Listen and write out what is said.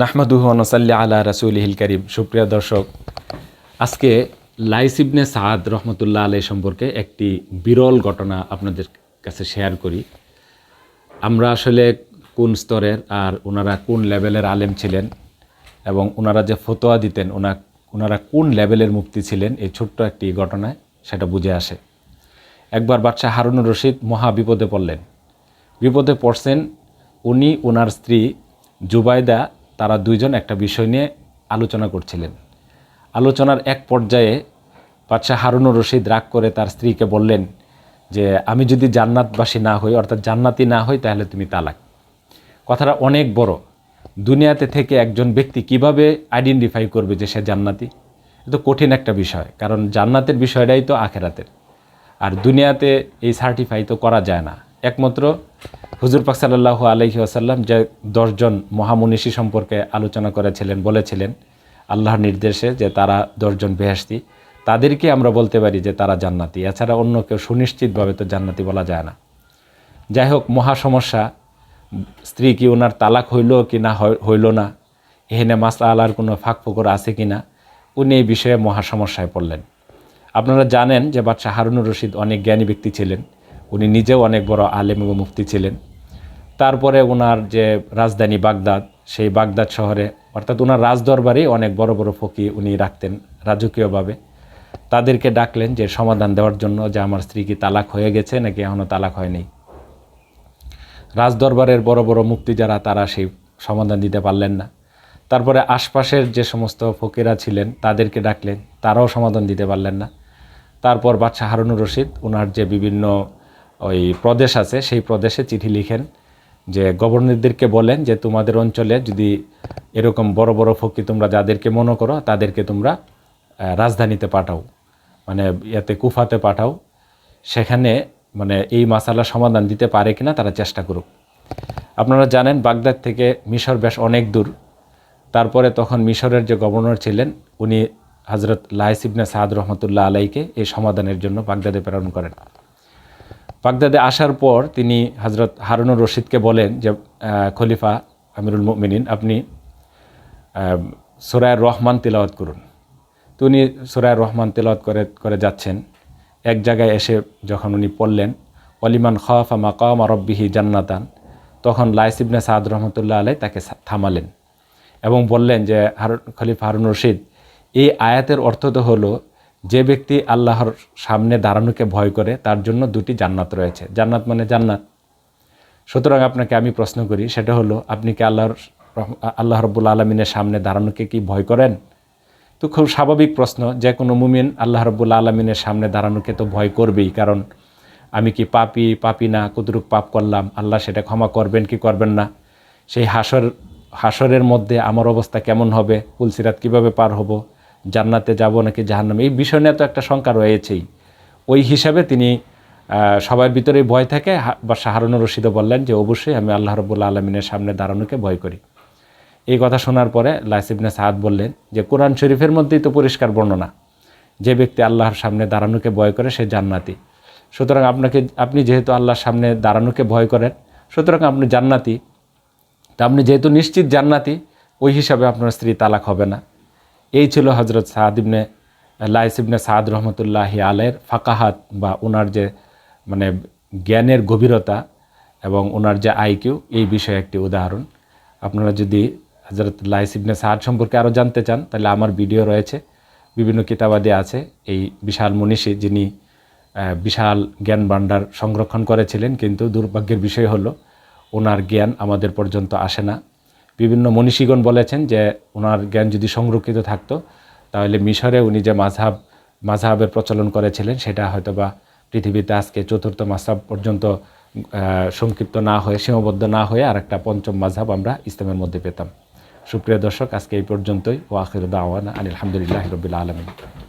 নাহমাদুহু ওয়া নুসাল্লি আলা রাসূলিহিল কারীম। সুপ্রিয় দর্শক, আজকে লাইস ইবনে সাদ রহমতুল্লাহ আলাইহি সম্পর্কে একটি বিরল ঘটনা আপনাদের কাছে শেয়ার করি। আমরা আসলে কোন স্তরের আর ওনারা কোন লেভেলের আলেম ছিলেন এবং ওনারা যে ফতোয়া দিতেন ওনারা কোন লেভেলের মুফতি ছিলেন, এই ছোট্ট একটি ঘটনায় সেটা বুঝে আসে। একবার বাদশাহ হারুনুর রশিদ মহা বিপদে পড়লেন। বিপদে পড়ছেন উনি, ওনার স্ত্রী জুবাইদা, তারা দুইজন একটা বিষয় নিয়ে আলোচনা করছিলেন। আলোচনার এক পর্যায়ে বাদশাহ হারুনুর রশিদ রাগ করে তার স্ত্রীকে বললেন যে, আমি যদি জান্নাতবাসী না হই, অর্থাৎ জান্নাতি না হই, তাহলে তুমি তালাক। কথাটা অনেক বড়। দুনিয়াতে থেকে একজন ব্যক্তি কিভাবে আইডেন্টিফাই করবে যে সে জান্নাতি? এটা তো কঠিন একটা বিষয়, কারণ জান্নাতের বিষয়টাই তো আখেরাতের, আর দুনিয়াতে এই সার্টিফাই তো করা যায় না। একমাত্র হুজুর পাক সাল্লাল্লাহু আলাইহি ওয়াসাল্লাম যে 10 জন মহামনীষী সম্পর্কে আলোচনা করেছিলেন, বলেছিলেন আল্লাহর নির্দেশে যে তারা 10 জন বেহেশতি, তাদেরকে আমরা বলতে পারি যে তারা জান্নাতি। এছাড়া অন্য কেউ সুনিশ্চিতভাবে তো জান্নাতি বলা যায় না। যাই হোক, মহা সমস্যা। স্ত্রী কি ওনার তালাক হইল কি না হইল না, এখানে মাসলা আলার কোনো ফাঁক ফোকর আছে কি না, উনি এই বিষয়ে মহা সমস্যায় পড়লেন। আপনারা জানেন যে বাদশাহ হারুনুর রশিদ অনেক জ্ঞানী ব্যক্তি ছিলেন, উনি নিজেও অনেক বড় আলেম এবং মুফতি ছিলেন। তারপরে ওনার যে রাজধানী বাগদাদ, সেই বাগদাদ শহরে, অর্থাৎ ওনার রাজদরবারে অনেক বড় বড় ফকি উনি রাখতেন রাজকীয়ভাবে। তাদেরকে ডাকলেন যে সমাধান দেওয়ার জন্য, যে আমার স্ত্রী কি তালাক হয়ে গেছে নাকি এখনও তালাক হয়নি। রাজদরবারের বড় বড় মুফতি যারা, তারা সেই সমাধান দিতে পারলেন না। তারপরে আশপাশের যে সমস্ত ফকিরা ছিলেন তাদেরকে ডাকলেন, তারাও সমাধান দিতে পারলেন না। তারপর বাদশাহ হারুনুর রশিদ ওনার যে বিভিন্ন ওই প্রদেশ আছে, সেই প্রদেশে চিঠি লিখেন যে গভর্নরদেরকে বলেন যে তোমাদের অঞ্চলে যদি এরকম বড় বড় ফকি তোমরা যাদেরকে মনে করো, তাদেরকে তোমরা রাজধানীতে পাঠাও, মানে ইয়াতে কুফাতে পাঠাও, সেখানে মানে এই মাসালা সমাধান দিতে পারে কিনা তারা চেষ্টা করুক। আপনারা জানেন বাগদাদ থেকে মিশর বেশ অনেক দূর। তারপরে তখন মিশরের যে গভর্নর ছিলেন, উনি হজরত লাইস ইবনে সাদ রহমতুল্লাহ আলাইকে এই সমাধানের জন্য বাগদাদে প্রেরণ করেন। বাগদাদে আসার পর তিনি হজরত হারুনুর রশিদকে বলেন যে, খলিফা আমিরুল মুমিনিন, আপনি সূরা রহমান তিলাওয়াত করুন। তো উনি সূরা রহমান তিলাওয়াত করে যাচ্ছেন। এক জায়গায় এসে যখন উনি পড়লেন ওয়ালিমান খাফা মাকাম রাব্বিহি জান্নাতান, তখন লাইস ইবনে সাদ রহমতুল্লাহ আলাই তাকে থামালেন এবং বললেন যে, খলিফা হারুনুর রশিদ, এই আয়াতের অর্থ তো হলো যে ব্যক্তি আল্লাহর সামনে দাঁড়ানোকে ভয় করে তার জন্য 2টি জান্নাত রয়েছে। জান্নাত মানে জান্নাত। সুতরাং আপনাকে আমি প্রশ্ন করি, সেটা হলো আপনি কি আল্লাহ রাব্বুল আলামিনের সামনে দাঁড়ানোকে কি ভয় করেন? তো খুব স্বাভাবিক প্রশ্ন, যে কোনো মুমিন আল্লাহ রাব্বুল আলামিনের সামনে দাঁড়ানোকে তো ভয় করবেই, কারণ আমি কি পাপি না, কতটুকু পাপ করলাম, আল্লাহ সেটা ক্ষমা করবেন কি করবেন না, সেই হাসরের মধ্যে আমার অবস্থা কেমন হবে, পুলসিরাত কিভাবে পার হব, জান্নাতে যাব নাকি জাহান্নামে, এই বিষয় নিয়ে তো একটা শঙ্কা রয়েছেই। ওই হিসাবে তিনি সবার ভিতরেই ভয় থাকে। বাদশাহ হারুনুর রশিদও বললেন যে অবশ্যই আমি আল্লাহ রাব্বুল আলামিনের সামনে দাঁড়ানোকে ভয় করি। এই কথা শোনার পরে লাইস ইবনে সাদ বললেন যে, কোরআন শরীফের মধ্যেই তো পরিষ্কার বর্ণনা, যে ব্যক্তি আল্লাহর সামনে দাঁড়ানোকে ভয় করে সে জান্নাতি। সুতরাং আপনি যেহেতু আল্লাহর সামনে দাঁড়ানোকে ভয় করেন, সুতরাং আপনি জান্নাতি। তা আপনি যেহেতু নিশ্চিত জান্নাতি, ওই হিসাবে আপনার স্ত্রী তালাক হবে না। এই ছিল হজরত লাইস ইবনে সাদ রহমতুল্লাহি আলাইহির ফাকাহাত, বা ওনার যে মানে জ্ঞানের গভীরতা এবং ওনার যে আইকিউ, এই বিষয়ে একটি উদাহরণ। আপনারা যদি হজরত লাইস ইবনে সাদ সম্পর্কে আরও জানতে চান, তাহলে আমার ভিডিও রয়েছে, বিভিন্ন কিতাবাদি আছে। এই বিশাল মনীষী, যিনি বিশাল জ্ঞান ভাণ্ডার সংরক্ষণ করেছিলেন, কিন্তু দুর্ভাগ্যের বিষয় হলো ওনার জ্ঞান আমাদের পর্যন্ত আসে না। বিভিন্ন মনীষীগণ বলেছেন যে ওনার জ্ঞান যদি সংরক্ষিত থাকতো, তাহলে মিশরে উনি যে মাযহাবের প্রচলন করেছিলেন, সেটা হয়তোবা পৃথিবীতে আজকে 4র্থ মাযহাব পর্যন্ত সংক্ষিপ্ত না হয়ে, সীমাবদ্ধ না হয়ে আরেকটা 5ম মাযহাব আমরা ইসলামের মধ্যে পেতাম। সুপ্রিয় দর্শক, আজকে এই পর্যন্তই। ওয়া আখিরু দাওয়ানা আলহামদুলিল্লাহি রাব্বিল আলামিন।